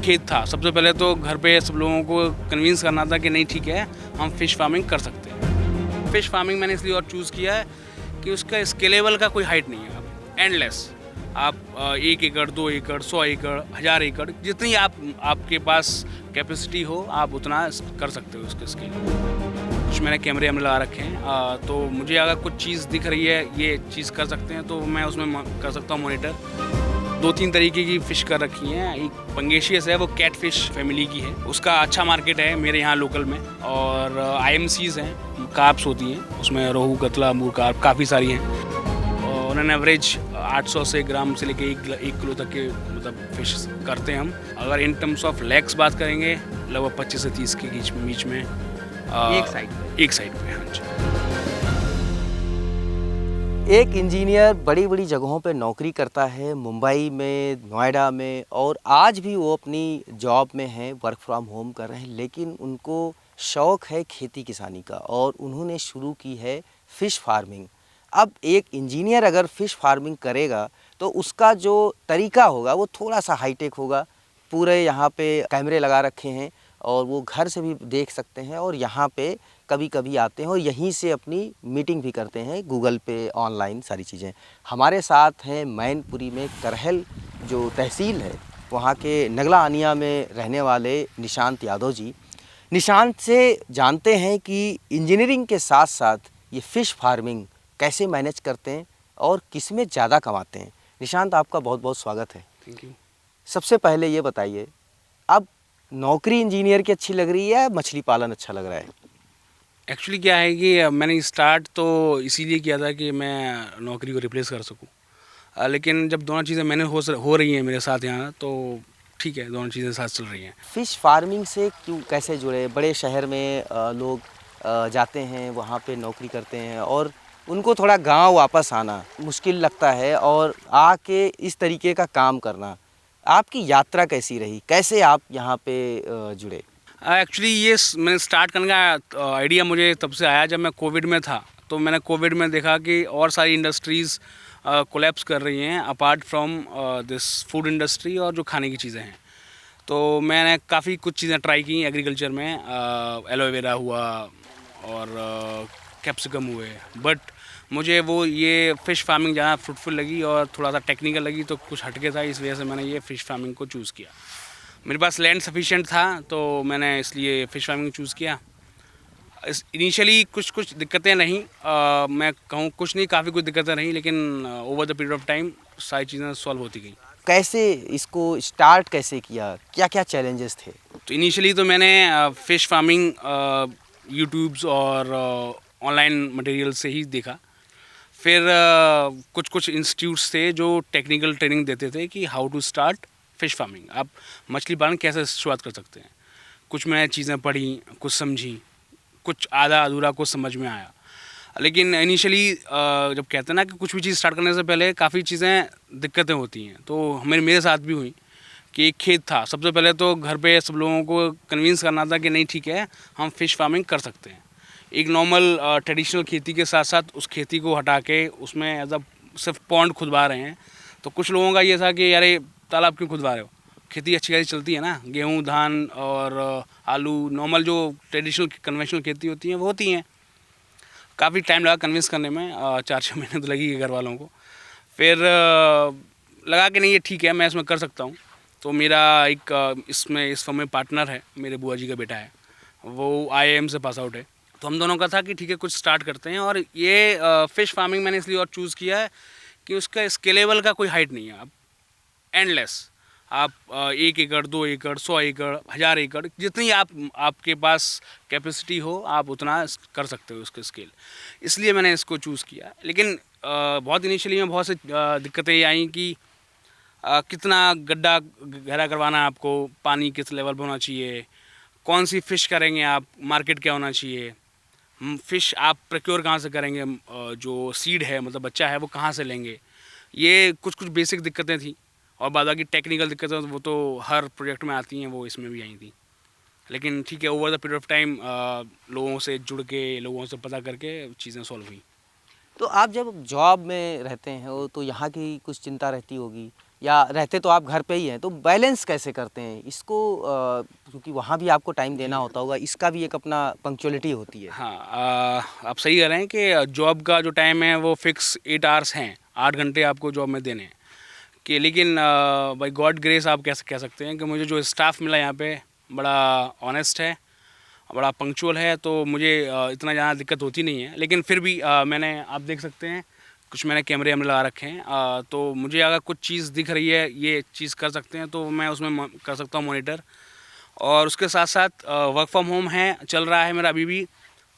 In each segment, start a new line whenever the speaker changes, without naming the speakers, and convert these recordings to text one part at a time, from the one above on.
खेत था। सबसे पहले तो घर पे सब लोगों को कन्विंस करना था कि नहीं ठीक है, हम फ़िश फार्मिंग कर सकते हैं। फ़िश फार्मिंग मैंने इसलिए और चूज़ किया है कि उसका स्केलेबल का कोई हाइट नहीं है, आप एंडलेस। आप 1 एकड़, 2 एकड़, 100 एकड़, 1000 एकड़ जितनी आपके पास कैपेसिटी हो, आप उतना कर सकते हो उसके स्केल। कुछ मैंने कैमरे वैमरे लगा रखे हैं, तो मुझे अगर कुछ चीज़ दिख रही है, ये चीज़ कर सकते हैं, तो मैं उसमें कर सकता हूँ मॉनिटर। 2-3 तरीके की फ़िश कर रखी हैं। एक पंगेशियस है, वो कैट फ़िश फ़ैमिली की है। उसका अच्छा मार्केट है मेरे यहाँ लोकल में। और आईएमसीज़ हैं, कार्प्स होती हैं, उसमें रोहू, कतला, अमूर कार्प काफ़ी सारी हैं। और ऑन एवरेज 800 से ग्राम से लेके 1 किलो तक के मतलब फ़िश करते हैं हम। अगर इन टर्म्स ऑफ लैक्स बात करेंगे, लगभग 25 से 30 के बीच में।
एक साइड पे?
एक साइड पे, हाँ जी।
एक इंजीनियर बड़ी-बड़ी जगहों पे नौकरी करता है, मुंबई में, नोएडा में, और आज भी वो अपनी जॉब में हैं, वर्क फ्रॉम होम कर रहे हैं, लेकिन उनको शौक़ है खेती किसानी का और उन्होंने शुरू की है फ़िश फार्मिंग। अब एक इंजीनियर अगर फ़िश फार्मिंग करेगा तो उसका जो तरीका होगा वो थोड़ा-सा हाईटेक होगा। पूरे यहाँ पे कैमरे लगा रखे हैं और वो घर से भी देख सकते हैं और यहाँ पे कभी-कभी आते हैं और यहीं से अपनी मीटिंग भी करते हैं, गूगल पे, ऑनलाइन सारी चीज़ें। हमारे साथ हैं मैनपुरी में करहल जो तहसील है, वहाँ के नगला आनिया में रहने वाले निशांत यादव जी। निशांत से जानते हैं कि इंजीनियरिंग के साथ-साथ ये फ़िश फार्मिंग कैसे मैनेज करते हैं और किसमें ज़्यादा कमाते हैं। निशांत, आपका बहुत-बहुत स्वागत है।
Thank you.
सबसे पहले ये बताइए, अब नौकरी इंजीनियर की अच्छी लग रही है या मछली पालन अच्छा लग रहा है?
एक्चुअली क्या है कि मैंने स्टार्ट तो इसीलिए किया था कि मैं नौकरी को रिप्लेस कर सकूं। लेकिन जब दोनों चीज़ें मैंने हो रही हैं मेरे साथ यहाँ, तो ठीक है, दोनों चीज़ें साथ चल रही हैं।
फ़िश फार्मिंग से क्यों, कैसे जुड़े? बड़े शहर में लोग जाते हैं, वहाँ पे नौकरी करते हैं और उनको थोड़ा गांव वापस आना मुश्किल लगता है और आके इस तरीके का काम करना। आपकी यात्रा कैसी रही? कैसे आप यहाँ पे जुड़े?
एक्चुअली मैंने स्टार्ट करने का आइडिया मुझे तब से आया जब मैं कोविड में था। तो मैंने कोविड में देखा कि और सारी इंडस्ट्रीज़ कोलैप्स कर रही हैं apart from this food industry और जो खाने की चीज़ें हैं। तो मैंने काफ़ी कुछ चीज़ें ट्राई की एग्रीकल्चर में, एलोवेरा हुआ और कैप्सिकम हुए। बट मुझे वो ये फ़िश फार्मिंग ज़्यादा फ्रूटफुल लगी और थोड़ा सा टेक्निकल लगी, तो कुछ हटके था, इस वजह से मैंने ये फ़िश फार्मिंग को चूज़ किया। मेरे पास लैंड सफिशिएंट था, तो मैंने इसलिए फ़िश फार्मिंग चूज़ किया। इनिशियली कुछ दिक्कतें रहीं, मैं कहूँ कुछ नहीं, काफ़ी कुछ दिक्कतें रहीं, लेकिन over the period of time सारी चीज़ें सॉल्व होती गई।
कैसे इसको स्टार्ट कैसे किया? क्या-क्या चैलेंजेस थे?
तो इनिशियली तो मैंने फ़िश फार्मिंग यूट्यूब्स और ऑनलाइन मटेरियल से ही देखा। फिर कुछ इंस्टीट्यूट्स थे जो टेक्निकल ट्रेनिंग देते थे कि how to start fish farming, आप मछली पालन कैसे शुरुआत कर सकते हैं। कुछ मैंने चीज़ें पढ़ी, कुछ समझी, कुछ आधा अधूरा कुछ समझ में आया। लेकिन इनिशियली जब कहते हैं ना कि कुछ भी चीज़ स्टार्ट करने से पहले काफ़ी चीज़ें दिक्कतें होती हैं, तो मेरे साथ भी हुई कि एक खेत था। सबसे पहले तो घर पे सब लोगों को कन्विंस करना था कि नहीं ठीक है, हम फ़िश फार्मिंग कर सकते हैं। एक नॉर्मल ट्रेडिशनल खेती के साथ साथ उस खेती को हटा के उसमें एज़ अ सिर्फ पॉन्ड खुदवा रहे हैं। तो कुछ लोगों का ये था कि अरे तालाब क्यों खुदवा रहे हो, खेती अच्छी खासी चलती है ना, गेहूँ, धान और आलू, नॉर्मल जो ट्रेडिशनल कन्वेंशनल खेती होती हैं वो होती हैं। काफ़ी टाइम लगा कन्विंस करने में, 4-6 महीने तो लगी घर वालों को। फिर लगा कि नहीं ये ठीक है, मैं इसमें कर सकता हूँ। तो मेरा एक इस फर्म में पार्टनर है, मेरे बुआ जी का बेटा है, वो आईआईएम से पास आउट है। तो हम दोनों का था कि ठीक है कुछ स्टार्ट करते हैं। और ये फ़िश फार्मिंग मैंने इसलिए और चूज़ किया है कि उसका स्केलेबल का कोई हाइट नहीं है, आप एंडलेस। आप 1 एकड़, 2 एकड़, 100 एकड़, 1000 एकड़ जितनी आपके पास कैपेसिटी हो, आप उतना कर सकते हो उसके स्केल। इसलिए मैंने इसको चूज़ किया। लेकिन बहुत इनिशियली में बहुत सी दिक्कतें ये आई कि कितना गड्ढा गहरा करवाना है आपको, पानी किस लेवल पे होना चाहिए, कौन सी फ़िश करेंगे आप, मार्केट क्या होना चाहिए, फ़िश आप प्रोक्योर कहाँ से करेंगे, जो सीड है मतलब बच्चा है वो कहाँ से लेंगे। ये कुछ बेसिक दिक्कतें थी और बाद बाकी टेक्निकल दिक्कतें वो तो हर प्रोजेक्ट में आती हैं, वो इसमें भी आई थी। लेकिन ठीक है, over the period of time लोगों से जुड़ के, लोगों से पता करके चीज़ें सॉल्व हुई।
तो आप जब जॉब में रहते हैं तो यहाँ की कुछ चिंता रहती होगी या रहते तो आप घर पे ही हैं, तो बैलेंस कैसे करते हैं इसको? क्योंकि वहाँ भी आपको टाइम देना होता होगा, इसका भी एक अपना पंक्चुअलिटी होती है।
हाँ, आप सही कह रहे हैं कि जॉब का जो टाइम है वो फिक्स 8 आवर्स हैं, 8 घंटे आपको जॉब में देने हैं। कि लेकिन बाय गॉड ग्रेस आप कैसे कह सकते हैं कि मुझे जो स्टाफ मिला यहाँ पे बड़ा ऑनेस्ट है, बड़ा पंक्चुअल है, तो मुझे इतना ज़्यादा दिक्कत होती नहीं है। लेकिन फिर भी मैंने, आप देख सकते हैं कुछ मैंने कैमरे हमने लगा रखे हैं, तो मुझे अगर कुछ चीज़ दिख रही है, ये चीज़ कर सकते हैं, तो मैं उसमें कर सकता हूँ मॉनिटर। और उसके साथ साथ वर्क फ्रॉम होम है, चल रहा है मेरा अभी भी।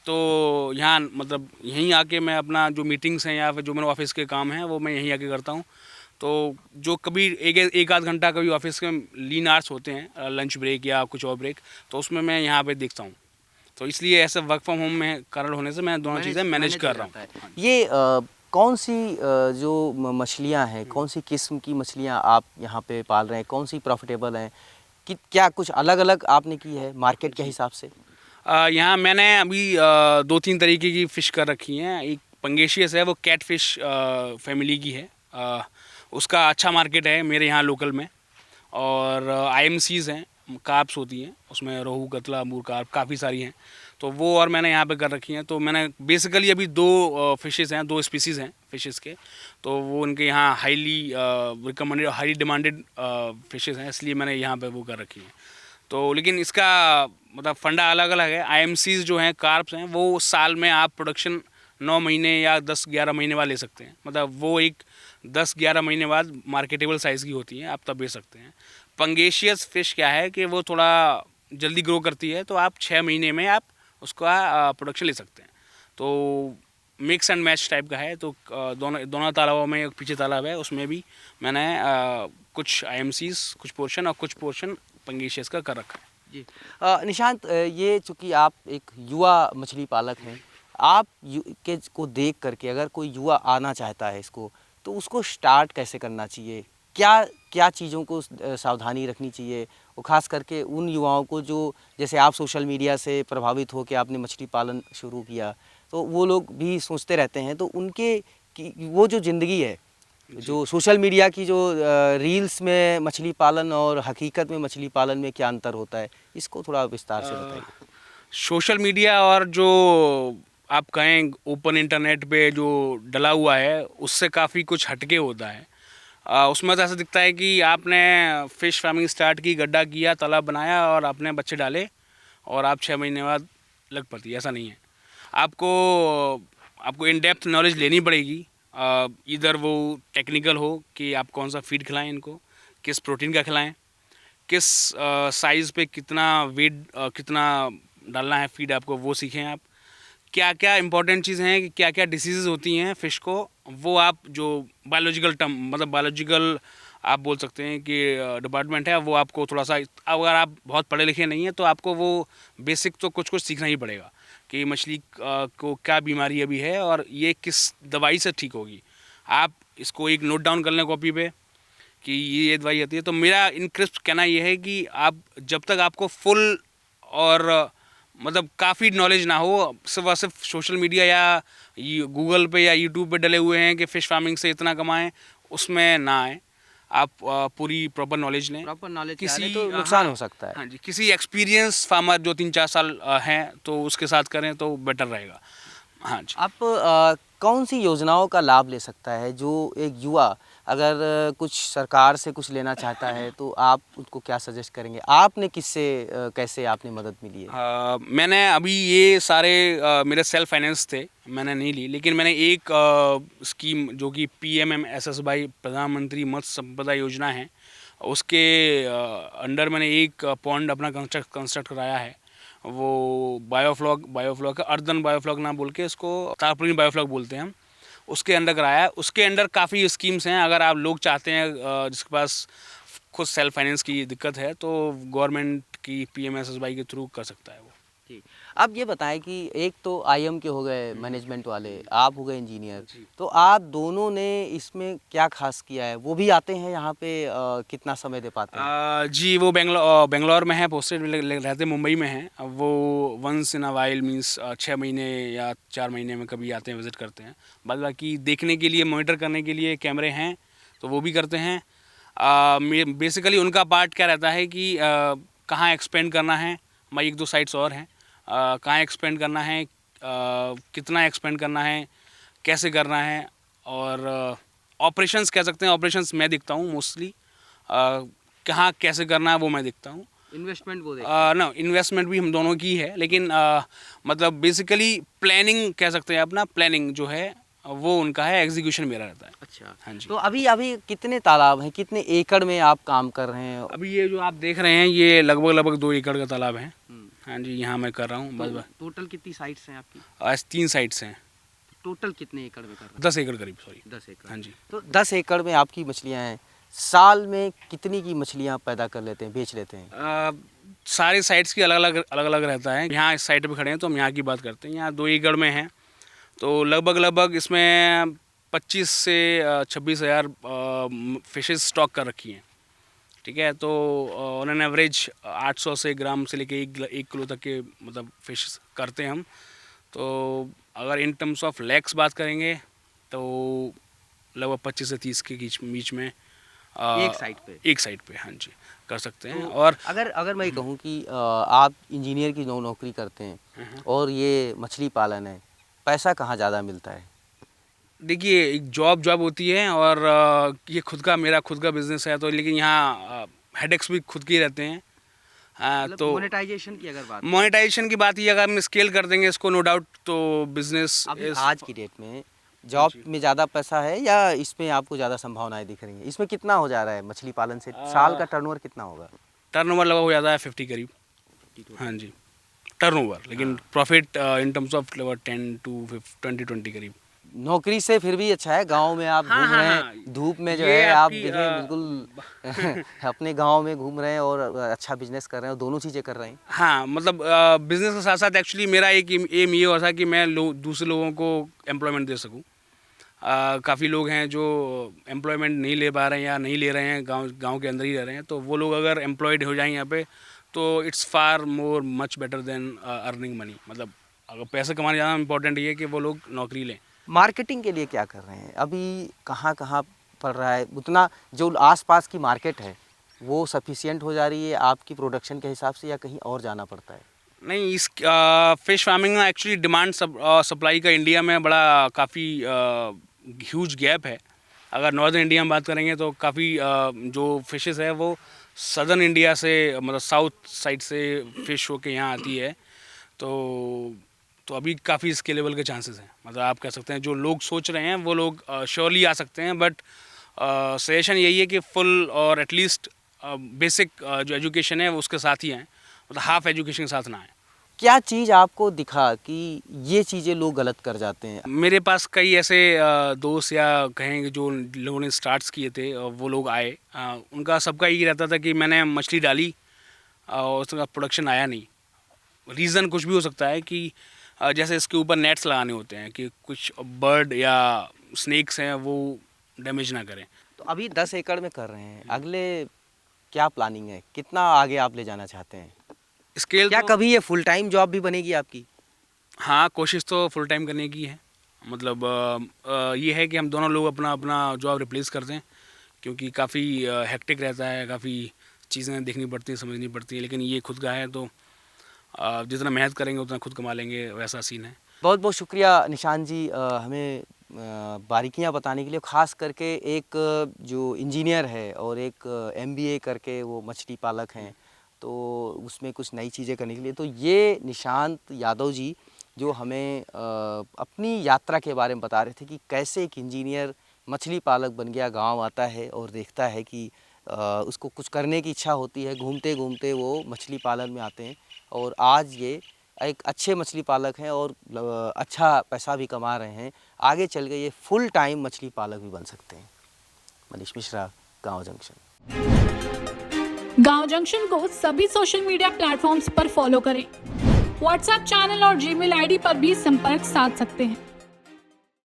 तो यहाँ मतलब यहीं आके मैं अपना जो मीटिंग्स हैं या फिर जो मेरे ऑफिस के काम हैं वो मैं यहीं आके करता हूँ। तो जो कभी एक आध घंटा कभी ऑफिस के लीन आवर्स होते हैं, लंच ब्रेक या कुछ और ब्रेक, तो उसमें मैं यहाँ पे देखता हूँ। तो इसलिए ऐसे वर्क फ्रॉम होम में कारण होने से मैं दोनों चीज़ें मैनेज कर रहा हूँ।
ये कौन सी जो मछलियाँ हैं, कौन सी किस्म की मछलियाँ आप यहाँ पे पाल रहे हैं, कौन सी प्रॉफिटेबल हैं, कि क्या कुछ अलग अलग आपने की है मार्केट के हिसाब से?
यहाँ मैंने अभी 2-3 तरीके की फ़िश कर रखी हैं। एक पंगेशियस है, वो कैट फ़िश फैमिली की है। उसका अच्छा मार्केट है मेरे यहाँ लोकल में। और आईएमसीज़ हैं, कार्प्स होती हैं, उसमें रोहू, कतला, अमूर, कार्प काफ़ी सारी हैं। तो वो और मैंने यहाँ पे कर रखी हैं। तो मैंने बेसिकली अभी 2 फ़िशेज़ हैं, 2 स्पीसीज़ हैं फ़िशेज़ के। तो वो उनके यहाँ highly recommended, highly demanded fishes हैं, इसलिए मैंने यहाँ पे वो कर रखी हैं। तो लेकिन इसका मतलब फंडा अलग अलग है। आईएमसीज़ जो हैं, कार्प्स हैं, वो साल में आप प्रोडक्शन 9 महीने या 10-11 महीने बाद ले सकते हैं। मतलब वो एक 10-11 महीने बाद मार्केटेबल साइज़ की होती हैं, आप तब बेच सकते हैं। पंगेशियस फ़िश क्या है कि वो थोड़ा जल्दी ग्रो करती है, तो आप 6 महीने में आप उसका प्रोडक्शन ले सकते हैं। तो मिक्स एंड मैच टाइप का है। तो दोनों तालाबों में, एक पीछे तालाब है उसमें भी मैंने कुछ आईएमसीज़, कुछ पोर्शन और कुछ पोर्शन पंगेशियस का कर रखा है।
जी। निशांत, ये चूँकि आप एक युवा मछली पालक हैं, आप के को देख करके अगर कोई युवा आना चाहता है इसको, तो उसको स्टार्ट कैसे करना चाहिए? क्या क्या चीज़ों को सावधानी रखनी चाहिए? और ख़ास करके उन युवाओं को जो, जैसे आप सोशल मीडिया से प्रभावित हो के आपने मछली पालन शुरू किया, तो वो लोग भी सोचते रहते हैं, तो उनके कि वो जो ज़िंदगी है, जो सोशल मीडिया की जो रील्स में मछली पालन और हकीकत में मछली पालन में क्या अंतर होता है, इसको थोड़ा विस्तार से बताइए।
सोशल मीडिया और जो आप कहें ओपन इंटरनेट पे जो डला हुआ है, उससे काफ़ी कुछ हटके होता है। उसमें तो ऐसा दिखता है कि आपने फ़िश फार्मिंग स्टार्ट की, गड्ढा किया, तालाब बनाया और आपने बच्चे डाले और आप 6 महीने बाद लग पड़ती है। ऐसा नहीं है। आपको आपको इन डेप्थ नॉलेज लेनी पड़ेगी। इधर वो टेक्निकल हो कि आप कौन सा फीड खिलाएं इनको, किस प्रोटीन का खिलाएं, किस साइज़ पे कितना वेट, कितना डालना है फीड, आपको वो सीखें आप। क्या क्या इंपॉर्टेंट चीज़ें हैं कि क्या क्या डिसीज़ होती हैं फ़िश को, वो आप जो बायोलॉजिकल टर्म, मतलब बायोलॉजिकल आप बोल सकते हैं कि डिपार्टमेंट है, वो आपको थोड़ा सा, अगर आप बहुत पढ़े लिखे नहीं हैं तो आपको वो बेसिक तो कुछ कुछ सीखना ही पड़ेगा कि मछली को क्या बीमारी अभी है और ये किस दवाई से ठीक होगी। आप इसको एक नोट डाउन कर लें कॉपी पे कि ये दवाई आती है। तो मेरा इन क्रिस्प कहना ये है कि आप जब तक आपको फुल और मतलब काफ़ी नॉलेज ना हो, सिर्फ और सिर्फ सोशल मीडिया या गूगल पे या यूट्यूब पे डले हुए हैं कि फ़िश फार्मिंग से इतना कमाएं, उसमें ना आए। आप पूरी प्रॉपर नॉलेज लें।
प्रॉपर नॉलेज
किसी
तो नुकसान हो सकता है।
हाँ जी, किसी एक्सपीरियंस फार्मर जो 3-4 साल हैं तो उसके साथ करें तो बेटर रहेगा। हाँ जी।
आप कौन सी योजनाओं का लाभ ले सकता है जो एक युवा अगर कुछ सरकार से कुछ लेना चाहता है, तो आप उसको क्या सजेस्ट करेंगे? आपने किससे कैसे आपने मदद मिली है?
मैंने अभी ये सारे मेरे सेल्फ फाइनेंस थे, मैंने नहीं ली, लेकिन मैंने एक स्कीम जो कि PMMSSY प्रधानमंत्री मत्स्य संपदा योजना है, उसके अंडर मैंने एक पॉन्ड अपना कंस्ट्रक्ट कराया है। वो बायोफ्लॉक अर्दन बायोफ्लॉक ना बोल के इसको तारपुलिन बायोफ्लॉक बोलते हैं हम, उसके अंडर कराया है। उसके अंडर काफ़ी स्कीम्स हैं। अगर आप लोग चाहते हैं, जिसके पास खुद सेल्फ फाइनेंस की दिक्कत है, तो गवर्नमेंट की PMSSY के थ्रू कर सकता है वो।
जी। अब ये बताएं कि एक तो IM के हो गए मैनेजमेंट वाले, आप हो गए इंजीनियर, तो आप दोनों ने इसमें क्या खास किया है? वो भी आते हैं यहाँ पे, कितना समय दे पाते हैं?
जी, वो बेंगलोर में है पोस्टेड, रहते मुंबई में हैं। अब वो once in a while means 6 महीने या 4 महीने में कभी आते हैं, विज़िट करते हैं। बाद बाकी देखने के लिए, मॉनिटर करने के लिए कैमरे हैं, तो वो भी करते हैं। बेसिकली उनका पार्ट क्या रहता है कि कहाँ एक्सपेंड करना है, हमारी 1-2 साइट्स और हैं, कहाँ एक्सपेंड करना है, कितना एक्सपेंड करना है, कैसे करना है, और ऑपरेशंस कह सकते हैं, ऑपरेशंस मैं दिखता हूँ मोस्टली, कहाँ कैसे करना है वो मैं दिखता हूँ।
इन्वेस्टमेंट वो
ना इन्वेस्टमेंट भी हम दोनों की है, लेकिन मतलब बेसिकली प्लानिंग कह सकते हैं, अपना प्लानिंग जो है वो उनका है, एग्जीक्यूशन मेरा रहता है।
अच्छा,
हाँ जी।
तो अभी अभी कितने तालाब हैं, कितने एकड़ में आप काम कर रहे हैं?
अभी ये जो आप देख रहे हैं ये लगभग 2 एकड़ का तालाब है।
हम्म,
हाँ जी, यहाँ मैं कर रहा हूँ बस
तो
बस।
टोटल कितनी साइट्स हैं आपकी?
आज 3 साइट्स हैं,
टोटल कितने एकड़ में कर रहे
10 एकड़ करीब, सॉरी।
हैं? 10 एकड़।
हाँ जी।
तो 10 एकड़ में आपकी मछलियाँ हैं, साल में कितनी की मछलियाँ पैदा कर लेते हैं, बेच लेते हैं?
सारे साइट्स की अलग अलग रहता है। यहाँ इस साइड पे खड़े हैं तो हम यहाँ की बात करते हैं। यहाँ 2 एकड़ में है, तो लगभग इसमें 25 से 26 हज़ार फिशेस स्टॉक कर रखी हैं। ठीक है, तो ऑन एन एवरेज 800 से ग्राम से लेके 1 किलो तक के मतलब फिश करते हैं हम। तो अगर इन टर्म्स ऑफ लैक्स बात करेंगे तो लगभग 25 से 30 के बीच में
एक साइड पे?
हाँ जी, कर सकते हैं।
तो
और
अगर अगर मैं कहूँ कि आप इंजीनियर की नौकरी करते हैं और ये मछली पालन है, पैसा कहाँ ज़्यादा मिलता है?
देखिए, एक जॉब होती है, और ये मेरा खुद का बिजनेस है, तो लेकिन यहाँ हेडेक्स भी खुद के ही रहते हैं।
मतलब
तो
मोनेटाइजेशन की अगर बात
मोनेटाइजेशन की बात ये, अगर हम स्केल कर देंगे इसको, नो डाउट, तो बिजनेस
अभी आज की डेट में जॉब में ज़्यादा पैसा है या इसमें आपको ज़्यादा संभावनाएं दिख रही हैं? इसमें कितना हो जा रहा है मछली पालन से? साल का टर्नओवर कितना होगा?
टर्नओवर लगभग हो जाता है 50 करीब। हाँ जी, टर्नओवर, लेकिन प्रॉफिट इन टर्म्स ऑफ लगभग 10 टू 20 करीब।
नौकरी से फिर भी अच्छा है, गांव में आप
हाँ,
घूम
हाँ,
रहे
हाँ।
हैं, धूप में जो
ये
है आप
आपकी,
देखिए बिल्कुल अपने गांव में घूम रहे हैं और अच्छा बिजनेस कर रहे हैं, दोनों चीज़ें कर रहे हैं।
हाँ, मतलब बिजनेस के साथ साथ एक्चुअली मेरा एक एम ये हुआ था कि मैं दूसरे लोगों को एम्प्लॉयमेंट दे सकूँ। काफ़ी लोग हैं जो एम्प्लॉयमेंट नहीं ले पा रहे हैं या नहीं ले रहे हैं, गांव के अंदर ही रह रहे हैं, तो वो लोग अगर एम्प्लॉयड हो जाएं यहाँ पे, तो it's far more much better than earning money. मतलब अगर पैसे कमाना ज़्यादा इंपॉर्टेंट ये है कि वो लोग नौकरी लें।
मार्केटिंग के लिए क्या कर रहे हैं अभी? कहाँ कहाँ पड़ रहा है? उतना जो आसपास की मार्केट है वो सफिशिएंट हो जा रही है आपकी प्रोडक्शन के हिसाब से, या कहीं और जाना पड़ता है?
नहीं, इस फिश फार्मिंग में एक्चुअली डिमांड सप्लाई का इंडिया में बड़ा काफ़ी ह्यूज गैप है। अगर नॉर्दर्न इंडिया में बात करेंगे तो काफ़ी जो फिशेस है वो सदर्न इंडिया से, मतलब साउथ साइड से फिश होके यहाँ आती है। तो अभी काफ़ी स्केलेबल के चांसेस हैं। मतलब आप कह सकते हैं जो लोग सोच रहे हैं वो लोग श्योरली आ सकते हैं, बट सजेशन यही है कि फुल और एटलीस्ट बेसिक जो एजुकेशन है वो उसके साथ ही आएँ, मतलब हाफ एजुकेशन के साथ ना आए।
क्या चीज़ आपको दिखा कि ये चीज़ें लोग गलत कर जाते हैं?
मेरे पास कई ऐसे दोस्त या कहेंगे जो लोगों ने स्टार्ट्स किए थे, वो लोग आए, उनका सबका यही रहता था कि मैंने मछली डाली और उसका प्रोडक्शन आया नहीं। रीज़न कुछ भी हो सकता है कि जैसे इसके ऊपर नेट्स लगाने होते हैं कि कुछ बर्ड या स्नेक्स हैं वो डैमेज ना करें।
तो अभी 10 एकड़ में कर रहे हैं, अगले क्या प्लानिंग है? कितना आगे आप ले जाना चाहते हैं?
स्केल
क्या
तो,
कभी ये फुल टाइम जॉब भी बनेगी आपकी?
हाँ, कोशिश तो फुल टाइम करने की है। मतलब ये है कि हम दोनों लोग अपना अपना जॉब रिप्लेस करते हैं, क्योंकि काफ़ी हेक्टिक रहता है, काफ़ी चीज़ें देखनी पड़ती हैं, समझनी पड़ती हैं। लेकिन ये खुद का है तो जितना मेहनत करेंगे उतना खुद कमा लेंगे, वैसा सीन है।
बहुत बहुत शुक्रिया निशान जी, हमें बारीकियां बताने के लिए। ख़ास करके एक जो इंजीनियर है और एक MBA करके वो मछली पालक हैं, तो उसमें कुछ नई चीज़ें करने के लिए। तो ये निशांत यादव जी जो हमें अपनी यात्रा के बारे में बता रहे थे कि कैसे एक इंजीनियर मछली पालक बन गया, गांव आता है और देखता है कि उसको कुछ करने की इच्छा होती है, घूमते घूमते वो मछली पालन में आते हैं और आज ये एक अच्छे मछली पालक हैं और अच्छा पैसा भी कमा रहे हैं। आगे चल के ये फुल टाइम मछली पालक भी बन सकते हैं। मनीष मिश्रा, गाँव जंक्शन।
गाँव जंक्शन को सभी सोशल मीडिया प्लेटफॉर्म्स पर फॉलो करें। व्हाट्सएप चैनल और जीमेल आईडी पर भी संपर्क साध सकते हैं।